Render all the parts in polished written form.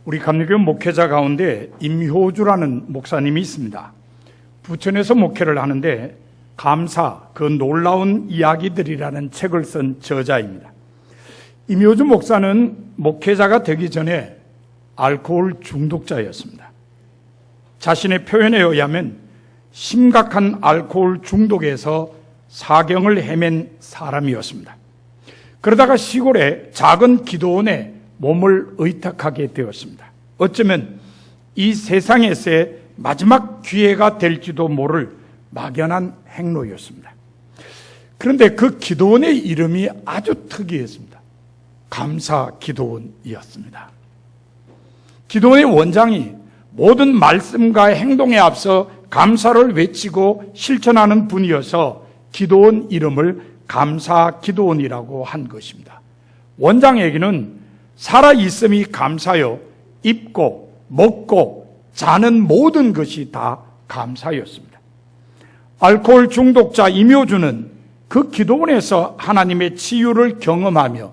우리 감리교 목회자 가운데 임효주라는 목사님이 있습니다. 부천에서 목회를 하는데 감사, 그 놀라운 이야기들이라는 책을 쓴 저자입니다. 임효주 목사는 목회자가 되기 전에 알코올 중독자였습니다. 자신의 표현에 의하면 심각한 알코올 중독에서 사경을 헤맨 사람이었습니다. 그러다가 시골의 작은 기도원에 몸을 의탁하게 되었습니다. 어쩌면 이 세상에서의 마지막 기회가 될지도 모를 막연한 행로였습니다. 그런데 그 기도원의 이름이 아주 특이했습니다. 감사 기도원이었습니다. 기도원의 원장이 모든 말씀과 행동에 앞서 감사를 외치고 실천하는 분이어서 기도원 이름을 감사 기도원이라고 한 것입니다. 원장에게는 살아있음이 감사요, 입고 먹고 자는 모든 것이 다 감사였습니다. 알코올 중독자 임효주는 그 기도원에서 하나님의 치유를 경험하며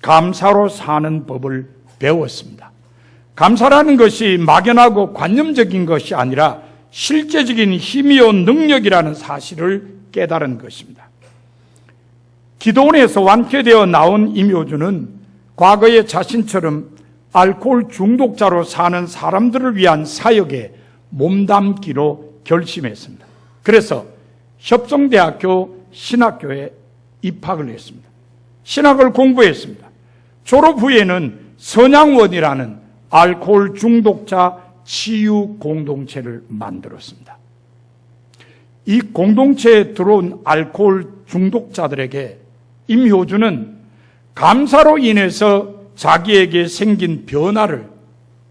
감사로 사는 법을 배웠습니다. 감사라는 것이 막연하고 관념적인 것이 아니라 실제적인 힘이요 능력이라는 사실을 깨달은 것입니다. 기도원에서 완쾌되어 나온 임효주는 과거의 자신처럼 알코올 중독자로 사는 사람들을 위한 사역에 몸담기로 결심했습니다. 그래서 협성대학교 신학교에 입학을 했습니다. 신학을 공부했습니다. 졸업 후에는 선양원이라는 알코올 중독자 치유 공동체를 만들었습니다. 이 공동체에 들어온 알코올 중독자들에게 임효주는 감사로 인해서 자기에게 생긴 변화를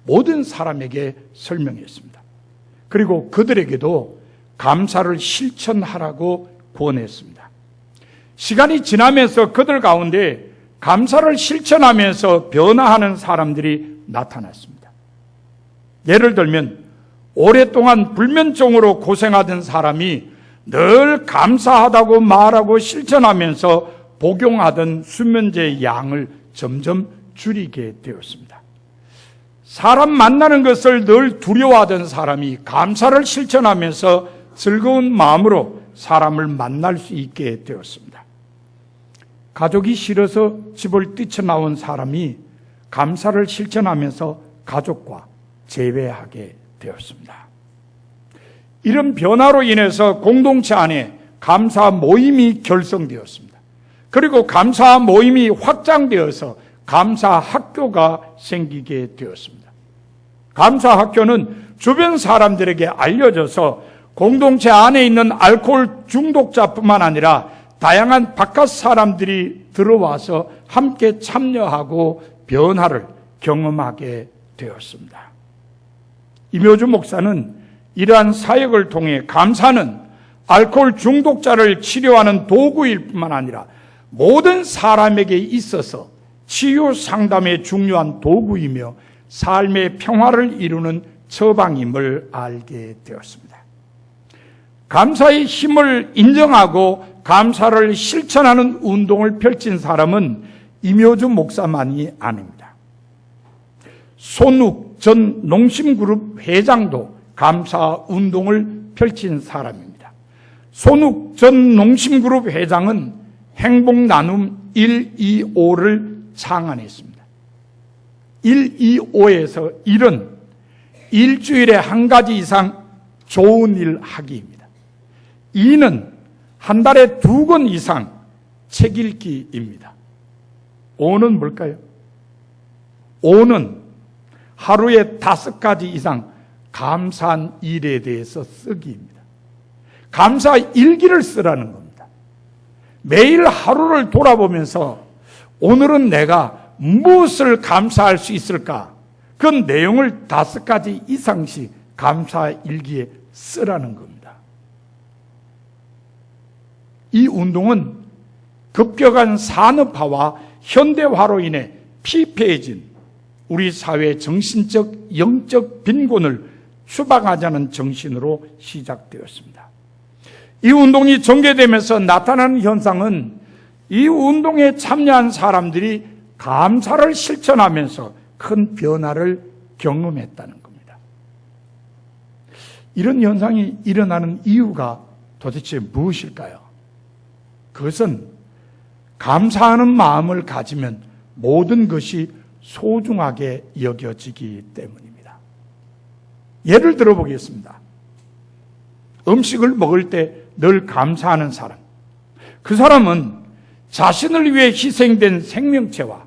모든 사람에게 설명했습니다. 그리고 그들에게도 감사를 실천하라고 권했습니다. 시간이 지나면서 그들 가운데 감사를 실천하면서 변화하는 사람들이 나타났습니다. 예를 들면 오랫동안 불면증으로 고생하던 사람이 늘 감사하다고 말하고 실천하면서 복용하던 수면제의 양을 점점 줄이게 되었습니다. 사람 만나는 것을 늘 두려워하던 사람이 감사를 실천하면서 즐거운 마음으로 사람을 만날 수 있게 되었습니다. 가족이 싫어서 집을 뛰쳐나온 사람이 감사를 실천하면서 가족과 재회하게 되었습니다. 이런 변화로 인해서 공동체 안에 감사 모임이 결성되었습니다. 그리고 감사 모임이 확장되어서 감사 학교가 생기게 되었습니다. 감사 학교는 주변 사람들에게 알려져서 공동체 안에 있는 알코올 중독자뿐만 아니라 다양한 바깥 사람들이 들어와서 함께 참여하고 변화를 경험하게 되었습니다. 임효주 목사는 이러한 사역을 통해 감사는 알코올 중독자를 치료하는 도구일 뿐만 아니라 모든 사람에게 있어서 치유 상담의 중요한 도구이며 삶의 평화를 이루는 처방임을 알게 되었습니다. 감사의 힘을 인정하고 감사를 실천하는 운동을 펼친 사람은 임효주 목사만이 아닙니다. 손욱 전 농심그룹 회장도 감사 운동을 펼친 사람입니다. 손욱 전 농심그룹 회장은 행복나눔 125를 창안했습니다. 125에서 1은 일주일에 한 가지 이상 좋은 일 하기입니다. 2는 한 달에 2권 이상 책 읽기입니다. 5는 뭘까요? 5는 하루에 5가지 이상 감사한 일에 대해서 쓰기입니다. 감사 일기를 쓰라는 겁니다. 매일 하루를 돌아보면서 오늘은 내가 무엇을 감사할 수 있을까? 그 내용을 5가지 이상씩 감사 일기에 쓰라는 겁니다. 이 운동은 급격한 산업화와 현대화로 인해 피폐해진 우리 사회의 정신적, 영적 빈곤을 추방하자는 정신으로 시작되었습니다. 이 운동이 전개되면서 나타나는 현상은 이 운동에 참여한 사람들이 감사를 실천하면서 큰 변화를 경험했다는 겁니다. 이런 현상이 일어나는 이유가 도대체 무엇일까요? 그것은 감사하는 마음을 가지면 모든 것이 소중하게 여겨지기 때문입니다. 예를 들어 보겠습니다. 음식을 먹을 때 늘 감사하는 사람. 그 사람은 자신을 위해 희생된 생명체와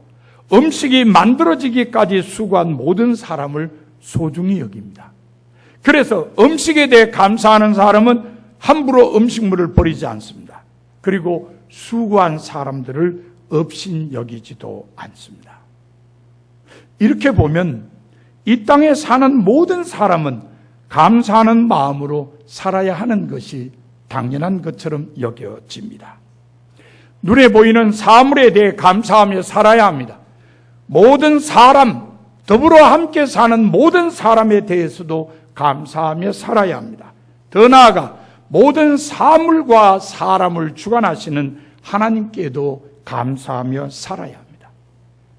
음식이 만들어지기까지 수고한 모든 사람을 소중히 여깁니다. 그래서 음식에 대해 감사하는 사람은 함부로 음식물을 버리지 않습니다. 그리고 수고한 사람들을 업신 여기지도 않습니다. 이렇게 보면 이 땅에 사는 모든 사람은 감사하는 마음으로 살아야 하는 것이 당연한 것처럼 여겨집니다. 눈에 보이는 사물에 대해 감사하며 살아야 합니다. 모든 사람, 더불어 함께 사는 모든 사람에 대해서도 감사하며 살아야 합니다. 더 나아가 모든 사물과 사람을 주관하시는 하나님께도 감사하며 살아야 합니다.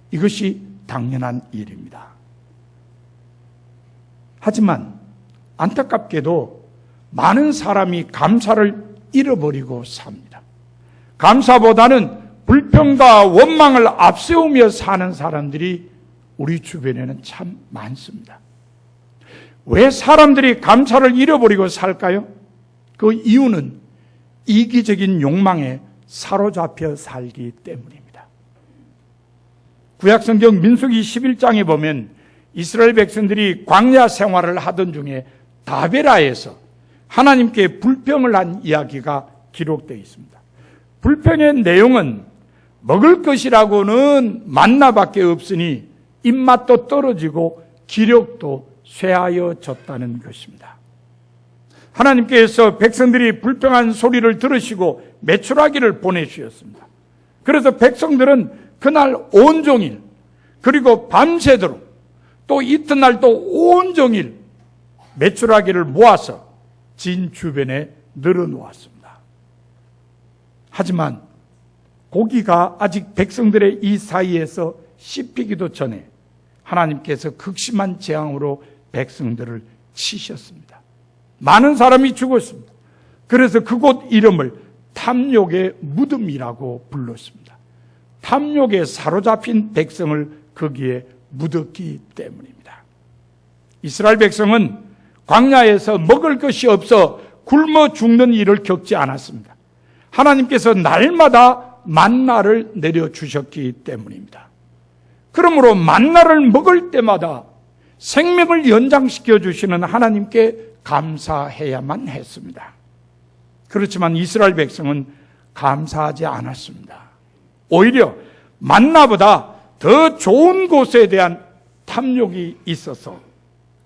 이것이 당연한 일입니다. 하지만 안타깝게도 많은 사람이 감사를 잃어버리고 삽니다. 감사보다는 불평과 원망을 앞세우며 사는 사람들이 우리 주변에는 참 많습니다. 왜 사람들이 감사를 잃어버리고 살까요? 그 이유는 이기적인 욕망에 사로잡혀 살기 때문입니다. 구약성경 민수기 11장에 보면 이스라엘 백성들이 광야 생활을 하던 중에 다베라에서 하나님께 불평을 한 이야기가 기록되어 있습니다. 불평의 내용은 먹을 것이라고는 만나밖에 없으니 입맛도 떨어지고 기력도 쇠하여졌다는 것입니다. 하나님께서 백성들이 불평한 소리를 들으시고 메추라기를 보내주셨습니다. 그래서 백성들은 그날 온종일 그리고 밤새도록 또 이튿날 또 온종일 메추라기를 모아서 진 주변에 늘어놓았습니다. 하지만 고기가 아직 백성들의 이 사이에서 씹히기도 전에 하나님께서 극심한 재앙으로 백성들을 치셨습니다. 많은 사람이 죽었습니다. 그래서 그곳 이름을 탐욕의 무덤이라고 불렀습니다. 탐욕에 사로잡힌 백성을 거기에 묻었기 때문입니다. 이스라엘 백성은 광야에서 먹을 것이 없어 굶어 죽는 일을 겪지 않았습니다. 하나님께서 날마다 만나를 내려주셨기 때문입니다. 그러므로 만나를 먹을 때마다 생명을 연장시켜 주시는 하나님께 감사해야만 했습니다. 그렇지만 이스라엘 백성은 감사하지 않았습니다. 오히려 만나보다 더 좋은 곳에 대한 탐욕이 있어서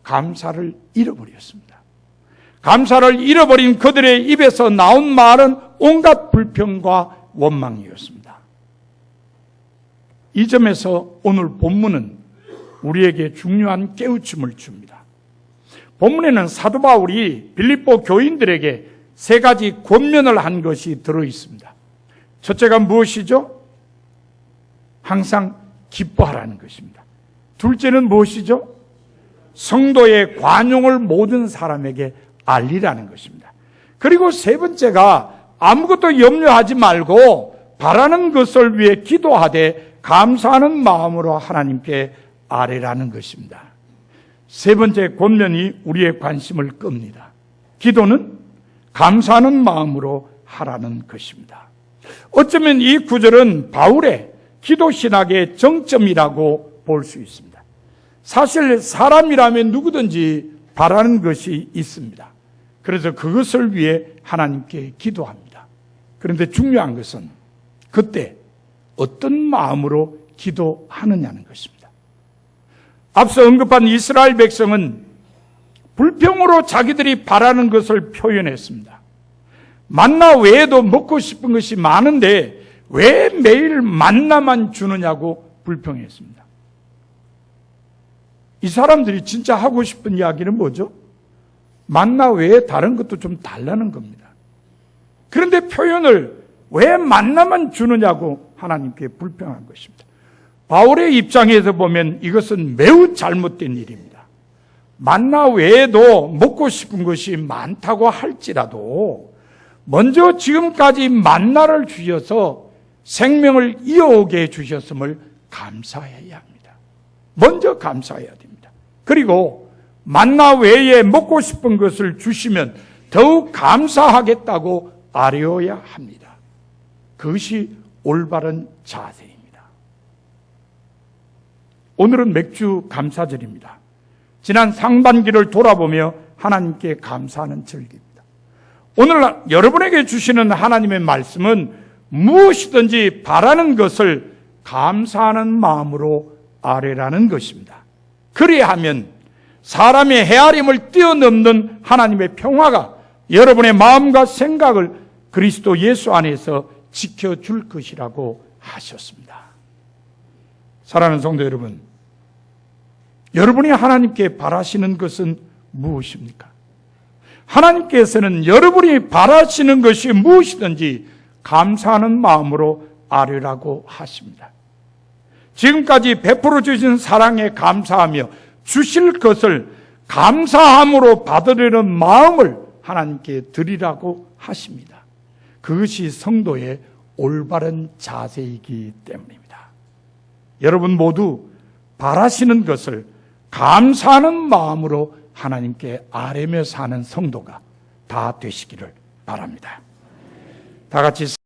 감사를 잃어버렸습니다. 감사를 잃어버린 그들의 입에서 나온 말은 온갖 불평과 원망이었습니다. 이 점에서 오늘 본문은 우리에게 중요한 깨우침을 줍니다. 본문에는 사도 바울이 빌립보 교인들에게 세 가지 권면을 한 것이 들어있습니다. 첫째가 무엇이죠? 항상 기뻐하라는 것입니다. 둘째는 무엇이죠? 성도의 관용을 모든 사람에게 알리라는 것입니다. 그리고 세 번째가 아무것도 염려하지 말고 바라는 것을 위해 기도하되 감사하는 마음으로 하나님께 아뢰라는 것입니다. 세 번째 권면이 우리의 관심을 끕니다. 기도는 감사하는 마음으로 하라는 것입니다. 어쩌면 이 구절은 바울의 기도 신학의 정점이라고 볼 수 있습니다. 사실 사람이라면 누구든지 바라는 것이 있습니다. 그래서 그것을 위해 하나님께 기도합니다. 그런데 중요한 것은 그때 어떤 마음으로 기도하느냐는 것입니다. 앞서 언급한 이스라엘 백성은 불평으로 자기들이 바라는 것을 표현했습니다. 만나 외에도 먹고 싶은 것이 많은데 왜 매일 만나만 주느냐고 불평했습니다. 이 사람들이 진짜 하고 싶은 이야기는 뭐죠? 만나 외에 다른 것도 좀 달라는 겁니다. 그런데 표현을 왜 만나만 주느냐고 하나님께 불평한 것입니다. 바울의 입장에서 보면 이것은 매우 잘못된 일입니다. 만나 외에도 먹고 싶은 것이 많다고 할지라도 먼저 지금까지 만나를 주셔서 생명을 이어오게 해주셨음을 감사해야 합니다. 먼저 감사해야 됩니다. 그리고 만나 외에 먹고 싶은 것을 주시면 더욱 감사하겠다고 아뢰어야 합니다. 그것이 올바른 자세입니다. 오늘은 맥주 감사절입니다. 지난 상반기를 돌아보며 하나님께 감사하는 절기입니다. 오늘 여러분에게 주시는 하나님의 말씀은 무엇이든지 바라는 것을 감사하는 마음으로 아뢰라는 것입니다. 그리하면 사람의 헤아림을 뛰어넘는 하나님의 평화가 여러분의 마음과 생각을 그리스도 예수 안에서 지켜줄 것이라고 하셨습니다. 사랑하는 성도 여러분, 여러분이 하나님께 바라시는 것은 무엇입니까? 하나님께서는 여러분이 바라시는 것이 무엇이든지 감사하는 마음으로 아뢰라고 하십니다. 지금까지 베풀어 주신 사랑에 감사하며 주실 것을 감사함으로 받으려는 마음을 하나님께 드리라고 하십니다. 그것이 성도의 올바른 자세이기 때문입니다. 여러분 모두 바라시는 것을 감사하는 마음으로 하나님께 아뢰며 사는 성도가 다 되시기를 바랍니다. 다 같이